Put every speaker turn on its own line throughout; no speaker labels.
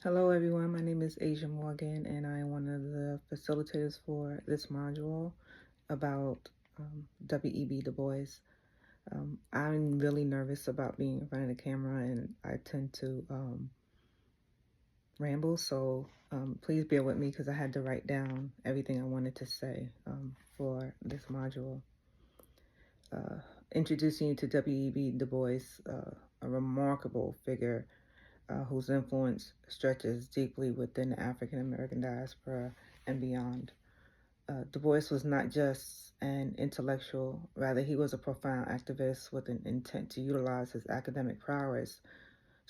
Hello everyone, my name is Asia Morgan and I am one of the facilitators for this module about W.E.B. Du Bois. I'm really nervous about being in front of the camera and I tend to ramble, so please bear with me because I had to write down everything I wanted to say for this module. Introducing you to W.E.B. Du Bois, a remarkable figure whose influence stretches deeply within the African American diaspora and beyond. Du Bois was not just an intellectual, rather, he was a profound activist with an intent to utilize his academic prowess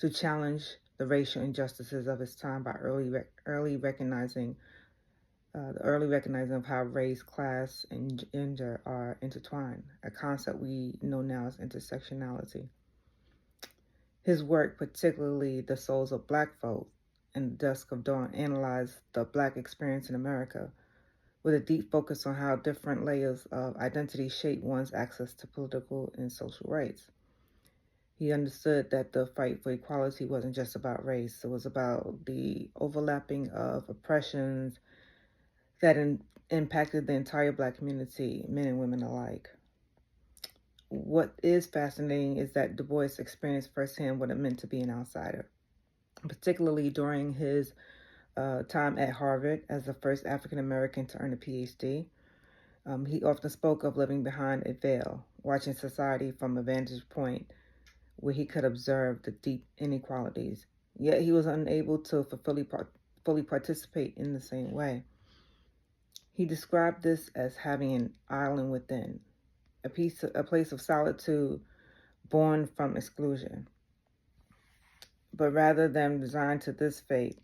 to challenge the racial injustices of his time by early recognizing the early recognizing of how race, class, and gender are intertwined, a concept we know now as intersectionality. His work, particularly The Souls of Black Folk and The Dusk of Dawn, analyzed the Black experience in America with a deep focus on how different layers of identity shape one's access to political and social rights. He understood that the fight for equality wasn't just about race, it was about the overlapping of oppressions that impacted the entire Black community, men and women alike. What is fascinating is that Du Bois experienced firsthand what it meant to be an outsider, particularly during his time at Harvard as the first African American to earn a PhD. He often spoke of living behind a veil, watching society from a vantage point where he could observe the deep inequalities. Yet he was unable to fully participate in the same way. He described this as having an island within, a place of solitude born from exclusion. But rather than resign to this fate,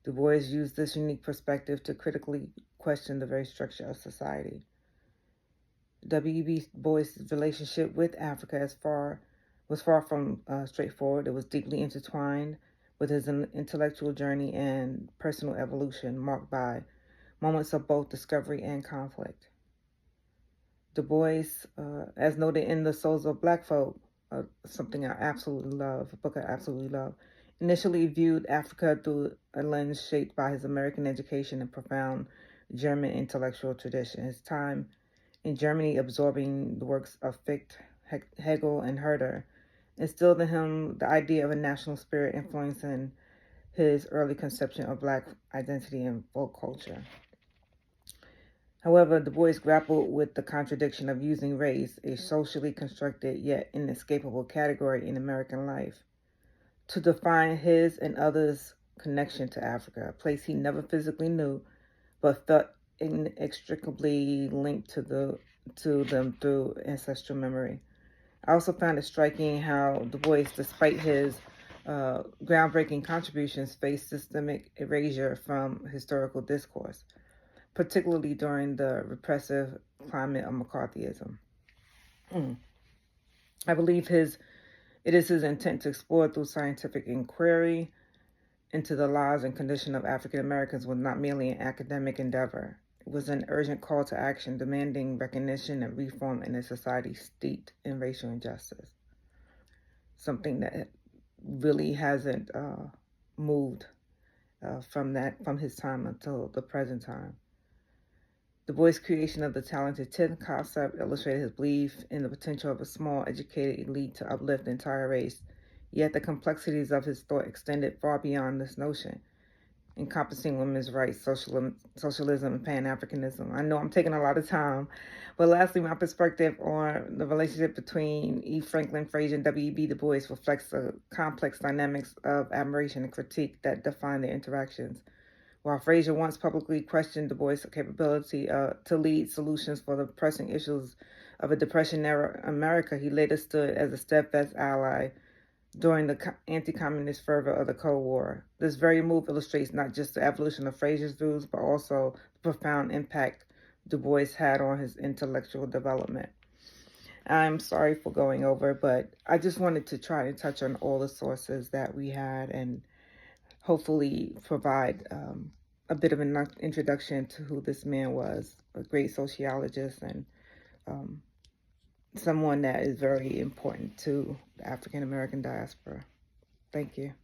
Du Bois used this unique perspective to critically question the very structure of society. W.E.B. Bois' relationship with Africa was far from straightforward. It was deeply intertwined with his intellectual journey and personal evolution, marked by moments of both discovery and conflict. Du Bois, as noted in The Souls of Black Folk, something I absolutely love, a book I absolutely love, initially viewed Africa through a lens shaped by his American education and profound German intellectual tradition. His time in Germany, absorbing the works of Fichte, Hegel, and Herder, instilled in him the idea of a national spirit influencing his early conception of Black identity and folk culture. However, Du Bois grappled with the contradiction of using race, a socially constructed yet inescapable category in American life, to define his and others' connection to Africa, a place he never physically knew, but felt inextricably linked to them through ancestral memory. I also found it striking how Du Bois, despite his groundbreaking contributions, faced systemic erasure from historical discourse, particularly during the repressive climate of McCarthyism. I believe it is his intent to explore through scientific inquiry into the lives and condition of African Americans was not merely an academic endeavor. It was an urgent call to action demanding recognition and reform in a society steeped in racial injustice. Something that really hasn't moved from his time until the present time. Du Bois' creation of the talented 10 concept illustrated his belief in the potential of a small, educated elite to uplift the entire race. Yet the complexities of his thought extended far beyond this notion, encompassing women's rights, socialism, and Pan-Africanism. I know I'm taking a lot of time, but lastly, my perspective on the relationship between E. Franklin Frazier and W.E.B. Du Bois reflects the complex dynamics of admiration and critique that define their interactions. While Frazier once publicly questioned Du Bois' capability to lead solutions for the pressing issues of a Depression-era America, he later stood as a steadfast ally during the anti-communist fervor of the Cold War. This very move illustrates not just the evolution of Frazier's views, but also the profound impact Du Bois had on his intellectual development. I'm sorry for going over, but I just wanted to try and touch on all the sources that we had and hopefully provide a bit of an introduction to who this man was, a great sociologist and um, someone that is very important to the African American diaspora. Thank you.